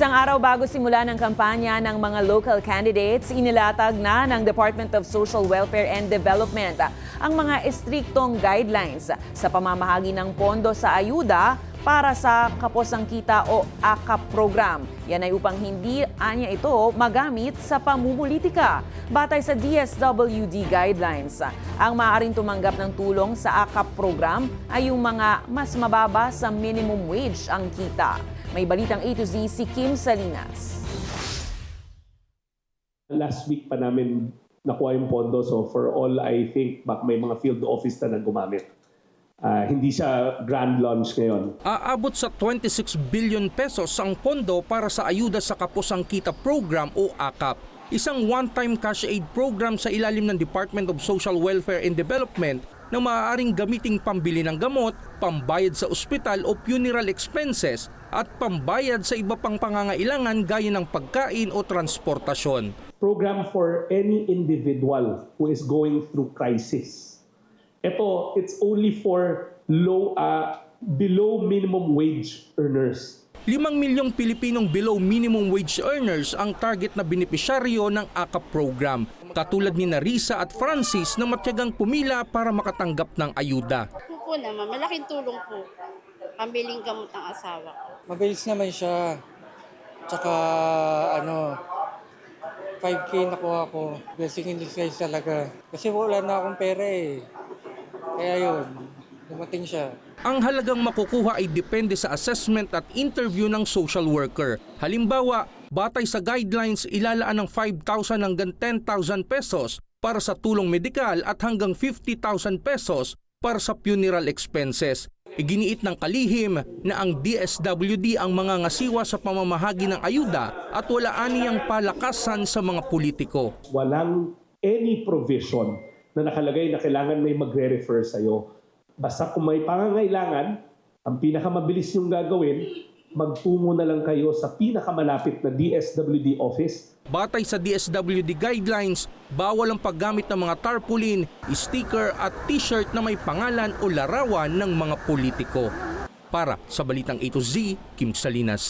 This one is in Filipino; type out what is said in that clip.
Isang araw bago simula ng kampanya ng mga local candidates, inilatag na ng Department of Social Welfare and Development ang mga estriktong guidelines sa pamamahagi ng pondo sa ayuda para sa Kaposang Kita o AKAP program. Yan ay upang hindi anya ito magamit sa pamumulitika. Batay sa DSWD guidelines, ang maaaring tumanggap ng tulong sa AKAP program ay yung mga mas mababa sa minimum wage ang kita. May balitang A to Z si Kim Salinas. Last week pa namin nakuha yung pondo, so for all I think may mga field office na gumamit. Hindi siya grand launch ngayon. Aabot sa 26 billion pesos ang pondo para sa ayuda sa Kaposang Kita program o AKAP. Isang one-time cash aid program sa ilalim ng Department of Social Welfare and Development na maaaring gamiting pambili ng gamot, pambayad sa ospital o funeral expenses at pambayad sa iba pang pangangailangan gaya ng pagkain o transportasyon. Program for any individual who is going through crisis. Ito, it's only for below minimum wage earners. 5 milyong Pilipinong below minimum wage earners ang target na benepisyaryo ng AKAP program. Katulad ni Narisa at Francis na matyagang pumila para makatanggap ng ayuda. Po naman, malaking tulong po. Pambiling gamot ng asawa ko. Mabilis naman siya. Tsaka 5K nakuha ko. Blessing in disguise talaga. Kasi wala na akong pera eh. Kaya yun, dumating siya. Ang halagang makukuha ay depende sa assessment at interview ng social worker. Halimbawa, batay sa guidelines, ilalaan ng 5,000 hanggang 10,000 pesos para sa tulong medikal at hanggang 50,000 pesos para sa funeral expenses. Iginiit ng kalihim na ang DSWD ang mga ngasiwa sa pamamahagi ng ayuda at wala aniyang palakasan sa mga politiko. Walang any provision na nakalagay na kailangan may magre-refer sa'yo. Basta kung may pangangailangan, ang pinakamabilis yung gagawin, magtungo na lang kayo sa pinakamalapit na DSWD office. Batay sa DSWD guidelines, bawal ang paggamit ng mga tarpaulin, sticker at t-shirt na may pangalan o larawan ng mga politiko. Para sa Balitang A to Z, Kim Salinas.